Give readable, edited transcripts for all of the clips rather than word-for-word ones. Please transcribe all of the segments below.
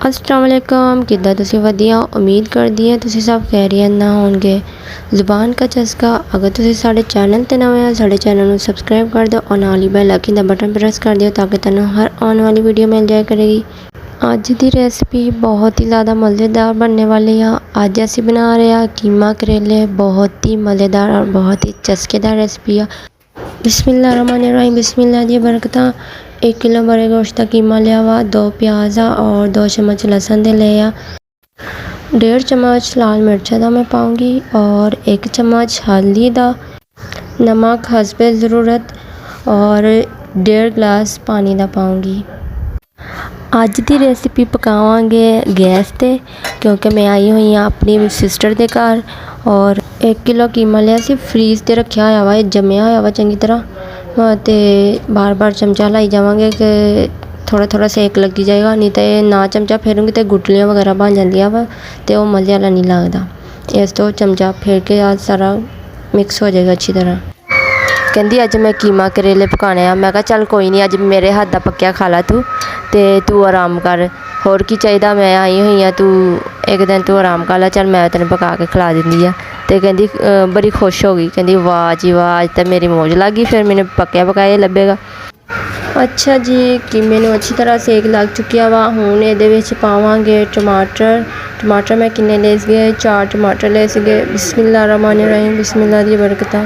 अस्सलाम वालेकुम किद्दां तुसीं वधिया उम्मीद करदी हां तुसीं सब खैरियत ना होणगे। ज़ुबान का चस्का अगर तुसीं साडे चैनल ते नवे हो साडे चैनल नूं सबसक्राइब कर दो और नाल ही बैल आइकन दा बटन प्रेस कर दिओ ताकि तुहानूं हर आने वाली वीडियो मिल जाया करेगी। अज दी रेसिपी बहुत ही ज़्यादा मज़ेदार बनने वाली है। अज असीं बना रहे हैं कीमा करेले। बहुत ही मज़ेदार और बहुत ही चस्केदार रेसिपी है। बिस्मिल्लाहिर्रहमानिर्रहीम। बिस्मिल्लाह दी बरकतां। 1 किलो बड़े गोश्त का कीमा लिया हुआ, 2 प्याज और 2 चम्मच लहसुन दे लिया, 1.5 चम्मच लाल मिर्चा दा मैं पाऊँगी और 1 चम्मच हल्दी दा, नमक हस्बे ज़रूरत और 1.5 गिलास पानी दा पाऊँगी। अज दी रेसिपी पकावांगे गैस ते क्योंकि मैं आई हुई हाँ अपनी सिस्टर दे घर और 1 किलो कीमा लिया सी फ्रीज ते रखा हुआ वा, जमया हुआ वा चंगी तरह ते बार बार चमचा लाई जावांगे कि थोड़ा थोड़ा सेक लगी जाएगा, नहीं तो ना चमचा फेरूँगी तो गुटलियाँ वगैरह बन जांदियां वा ते वो मज़े वाला नहीं लगता। इस तो चमचा फेर के आज सारा मिक्स हो जाएगा अच्छी तरह। कहंदी अज मैं कीमा करेले पकाने आ। मैं कहा चल कोई नहीं, अज मेरे हाथ दा पक्या खा ला तू आराम कर, होर की चाहिए। मैं आई हुई हाँ, तू एक दिन तू आराम कर ला, चल मैं तेन पका के खिला दिंदी आ। तो कहंदी बड़ी खुश हो गई, कहंदी वाह जी वाह अज तो मेरी मौज लग गई, फिर मैंने पक्या पकाया लभेगा। अच्छा जी, कीमे नूं अच्छी तरह सेक लग चुकिया वा। हुण इहदे विच पावांगे टमाटर मैं किन्ने ले सीगे, 4 टमाटर ले सीगे। बिस्मिल्लाहिर्रहमानिर्रहीम। बिस्मिल्लाह दी बरकतां।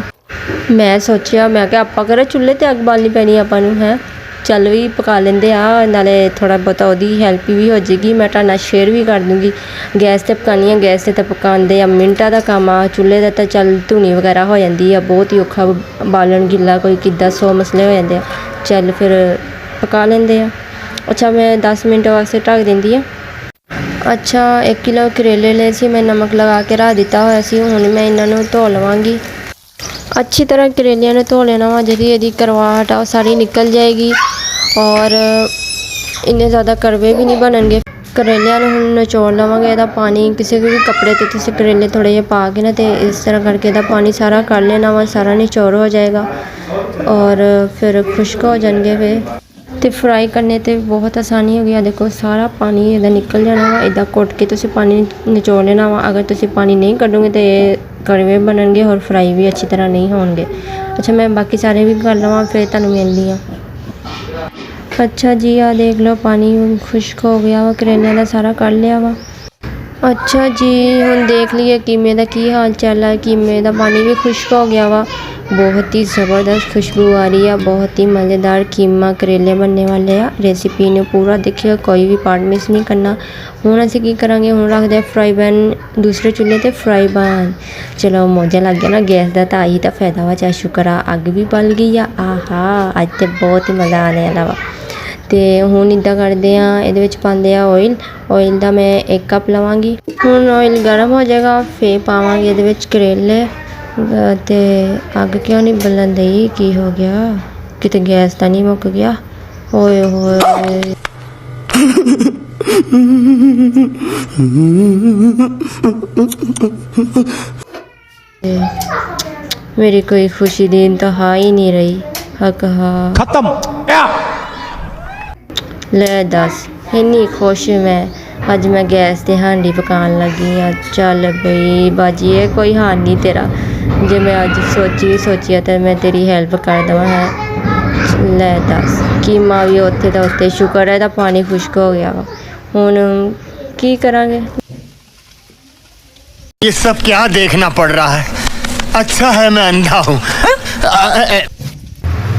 मैं सोचिया मैं कि आपां करा चुल्हे ते अग बालनी पैनी आपां नूं है, चल भी पका लेंदे आ, नाले थोड़ा बहुत ओहदी हेल्प भी हो जाएगी, मैं तुहाडे नाल शेयर भी कर दूँगी। गैस ते पकानी है, गैस ते पकांदे मिंटां दा कम्म आ, चुल्हे दा तां चल धुनी वगैरह हो जाती है, बहुत ही औखा बालन गिला कोई किद्दां 100 मसले हो जाते हैं। चल फिर पका लेंदे आ। अच्छा मैं 10 मिनट वास्ते ढक दिंदी आ। अच्छा 1 किलो करेले ले सी मैं नमक लगा के रख दिता होया सी। हुण मैं इन्हां नूं धो लवांगी। अच्छी तरह करेलियां ने धो लेना वा, जिहदी इहदी करवाहट आ सारी निकल जाएगी और इन्ने ज़्यादा करवे भी नहीं बननगे। करेलियां नूं हुण निचोड़ लवांगे, इहदा पानी किसी भी कपड़े ते तुसीं करेले थोड़े जिहे पा के ना ते इस तरह करके इहदा पानी सारा कढ़ लेना वा, सारा निचोड़ हो जाएगा और फिर खुश्क हो जाएंगे वे ते फ्राई करने ते बहुत आसानी हो गई। देखो सारा पानी इहदा निकल जाना वा, इहदा घुट के तुसीं पानी निचोड़ लेना वा। अगर तुसीं पानी नहीं कढ़ोगे तो कड़वे बननगे और फ्राई भी अच्छी तरह नहीं होंगे। अच्छा मैं बाकी सारे भी कर लवां फिर तुहानूं मिलदी आ। अच्छा जी आ देख लो पानी खुश्क हो गया वा, करेलियां दा सारा कढ़ लिया वा। अच्छा जी हुण देख लीए कीमे दा की हाल चाल है। कीमे दा पानी भी खुश्क हो गया वा, बहुत ही ज़बरदस्त खुशबू आ रही है। बहुत ही मज़ेदार कीमा करेले बनने वाले आ। रेसिपी ने पूरा देखिए, कोई भी पार्ट मिस नहीं करना। हुण असीं की करांगे, हुण रखदे आ फ्राई पैन दूसरे चुल्हे ते फ्राई पैन। चलो मौजा लग गया ना गैस का, तो यही तो फायदा वा। चाहे शुक्र आ अग भी बल गई आ। आहा अज तो बहुत ही मज़ा आने वाला वा। तो हुण इदां करदे आ, इहदे विच पांदे आ ऑयल दा मैं 1 कप लवांगी। हुण ऑयल गर्म हो जाएगा फिर पावांगे इहदे विच करेले। ते अग क्यों नहीं बलन दई, की हो गया, किते गैस तो नहीं मुक गया। ओए होए मेरी कोई खुशी दी इंतहा ही नहीं रही। हक हा खत्म। ले दस इन्नी खुश मैं अज मैं गैस ते हांडी पकान लगी हाँ। चल बई बाजी कोई हाल नहीं तेरा, जे मैं अज सोची तो मैं तेरी हेल्प कर देवां है। ले दस कीमा भी उत्थे दा उत्थे, शुक्र है इहदा पानी खुश्क हो गया वा। हुण की करांगे। ये सब क्या देखना पड़ रहा है, अच्छा है मैं अंधा हूँ।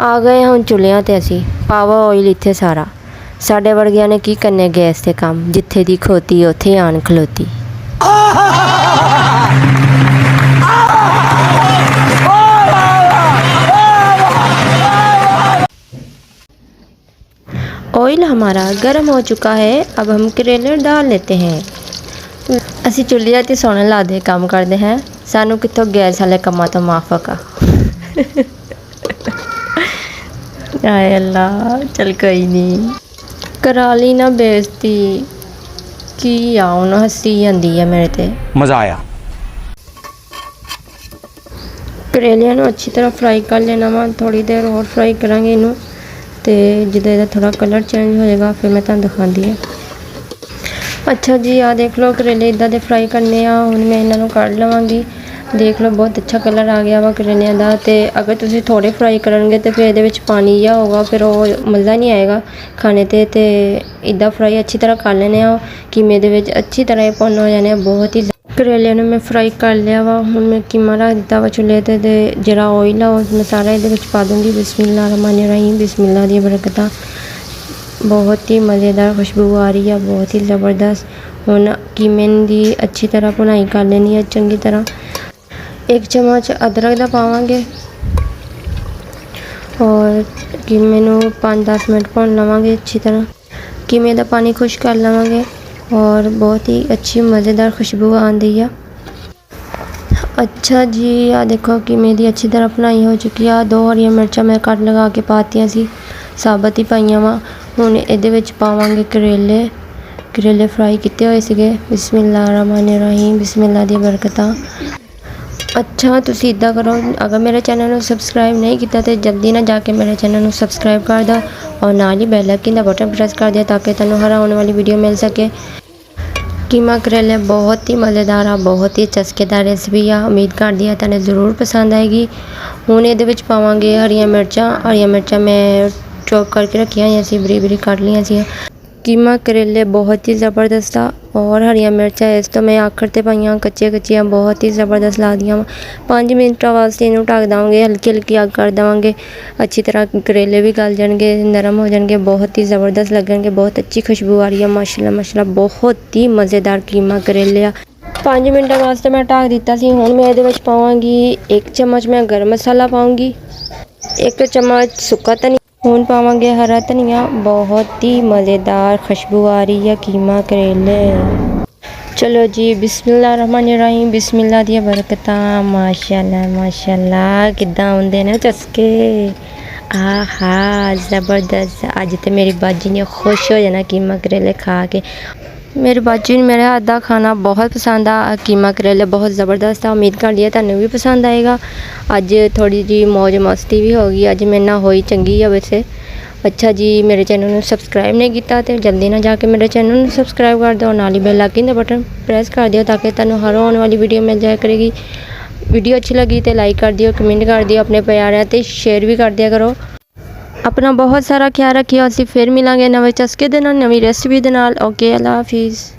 आ गए हुण चुल्हियां ते असीं पावा ऑयल इत्थे सारा। साडे वर्गियां ने की करने गैस ते काम, जिथे दी खोती उत्थे आन खलोती। ऑयल हमारा गर्म हो चुका है, अब हम करेले डाल लेते हैं। असी चुल्हियां ते सोने लादे काम करते हैं, सानू कितों गैस वाले कामां तो माफक आ। आए अल्लाह, चल कोई नहीं करा ली ना बेइज्जती, की आ उन हसी जाती है मेरे ते। मजा आया। करेलियां नूं अच्छी तरह फ्राई कर लेना वा, थोड़ी देर और फ्राई करांगे इनू ते जिद्दां इहदा थोड़ा कलर चेंज हो जाएगा फिर मैं तुहानूं दिखांदी है। ਅੱਛਾ ਜੀ, ਆ ਦੇਖ ਲਓ ਕਰੇਲੇ ਇਦਾਂ ਦੇ ਫਰਾਈ ਕਰਨੇ ਆ। ਹੁਣ ਮੈਂ ਇਹਨਾਂ ਨੂੰ ਕੱਢ ਲਵਾਂਗੀ। ਦੇਖ ਲਓ ਬਹੁਤ ਅੱਛਾ ਕਲਰ ਆ ਗਿਆ ਵਾ ਕਰੇਲਿਆਂ ਦਾ। ਤੇ ਅਗਰ ਤੁਸੀਂ ਥੋੜੇ ਫਰਾਈ ਕਰਨਗੇ ਤੇ ਫਿਰ ਇਹਦੇ ਵਿੱਚ ਪਾਣੀ ਜਿਹਾ ਹੋਊਗਾ, ਫਿਰ ਉਹ ਮਜ਼ਾ ਨਹੀਂ ਆਏਗਾ ਖਾਣੇ ਤੇ ਇਦਾਂ ਫਰਾਈ ਅੱਛੀ ਤਰ੍ਹਾਂ ਕਰ ਲੈਣੇ ਆ। ਕੀਮੇ ਦੇ ਵਿੱਚ ਅੱਛੀ ਤਰ੍ਹਾਂ ਇਹ ਭੁੰਨ ਹੋ ਜਾਣੇ ਆ ਬਹੁਤ ਹੀ। ਕਰੇਲਿਆਂ ਨੂੰ ਮੈਂ ਫਰਾਈ ਕਰ ਲਿਆ ਵਾ। ਹੁਣ ਮੈਂ ਕੀਮਾ ਰੱਖ ਦਿੱਤਾ ਵਾ ਚੁੱਲ੍ਹੇ ਤੇ ਜਿਹੜਾ ਆਇਲ ਆ ਉਹ ਮਸਾਲਾ ਇਹਦੇ ਵਿੱਚ ਪਾ ਦੂੰਗੀ। ਬਿਸਮਿल्लाह रहमान रहीम, बिस्मिल्लाह दी बरकतां। बहुत ही मज़ेदार खुशबू आ रही है, बहुत ही ज़बरदस्त। हुण कीमे दी अच्छी तरह भुनाई कर लेनी है चंगी तरह। 1 चम्मच अदरक दा पावांगे और कीमे नू 5-10 मिनट भुन लवांगे अच्छी तरह। कीमे दा पानी खुश कर लवांगे और बहुत ही अच्छी मज़ेदार खुशबू आंदी है। अच्छा जी, आ देखो कीमे दी अच्छी तरह भुनाई हो चुकी है। 2 हरियां मिर्चां मैं कट लगा के पातियां सी, साबत ही पाईयां वा। हुण इहदे विच पावांगे करेले फ्राई किए हुए सीगे। बिस्मिल्लाह रहमान रहीम, बिस्मिल्लाह दी बरकतां। अच्छा तुसीं इदां करो, अगर मेरे चैनल नूं सबसक्राइब नहीं किया तो जल्दी ना जाके मेरे चैनल नूं सबसक्राइब कर दो और नाल ही बैल आइकन दा बटन प्रेस कर दिया ताकि तुहानूं हर आने वाली वीडियो मिल सके। कीमा करेले बहुत ही मज़ेदार आ, बहुत ही चस्केदार रेसिपी आ। उम्मीद करदी आ तुहानूं ज़रूर पसंद आएगी। हुण इहदे विच पावांगे हरियां मिर्चां मैं चॉप करके रखियां होईयां सी, बरीक बरीक कट लियां सी। कीमा करेले बहुत ही ज़बरदस्त आ और हरियां मिर्चां इस तो मैं आखिर ते पाईयां कच्चियां बहुत ही ज़बरदस्त लगदियां वा। 5 मिनट वास्ते इनू ढक देवांगे, हल्की हल्की अग कर देवांगे। अच्छी तरह करेले भी गल जाएंगे, नरम हो जाएंगे, बहुत ही ज़बरदस्त लगेंगे। बहुत अच्छी खुशबू आ रही है माशाल्लाह माशाल्लाह, बहुत ही मज़ेदार कीमा करेले आ। 5 मिनट वास्ते मैं ढक दिता सी। हुण मैं इहदे विच पावांगी 1 चम्मच मैं गर्म मसाला पाऊंगी, 1 चम्मच सुक्का धनिया। हुण पावांगे हरा धनिया। बहुत ही मज़ेदार खुशबू आ रही है कीमा करेले। चलो जी, बिस्मिल्लाह रहमान रहीम, बिस्मिल्लाह दी बरकतां। माशाल्लाह माशाल्लाह, किद्दां आउंदे ने चस्के। आहा ज़बरदस्त। अज तो मेरी बाजी ने खुश हो जाना कीमा करेले खा के। मेरी बाजी ने मेरे हाथ का खाना बहुत पसंद आ। कीमा करेले बहुत ज़बरदस्त आ। उम्मीद कर लिया तुहानूं भी पसंद आएगा। अज थोड़ी जी मौज मस्ती भी होगी, अज मेरे नाल होई चंगी है वैसे। अच्छा जी, मेरे चैनल को सबसक्राइब नहीं किया तो जल्दी ना जाके मेरे चैनल को सबसक्राइब कर दो, नाल ही बेल आइकन दा बटन प्रेस कर दियो ताकि तुहानूं हर आने वाली वीडियो मिल जाया करेगी। वीडियो अच्छी लगी तो लाइक कर दियो, कमेंट कर दियो, अपने प्यारिਆਂ ते शेयर भी कर दिया करो। अपना बहुत सारा ख्याल रखियो। असीं फिर मिलांगे नवे चस्के दे नाल, नवी रेसिपी दे नाल। ओके, अल्लाह हाफिज़।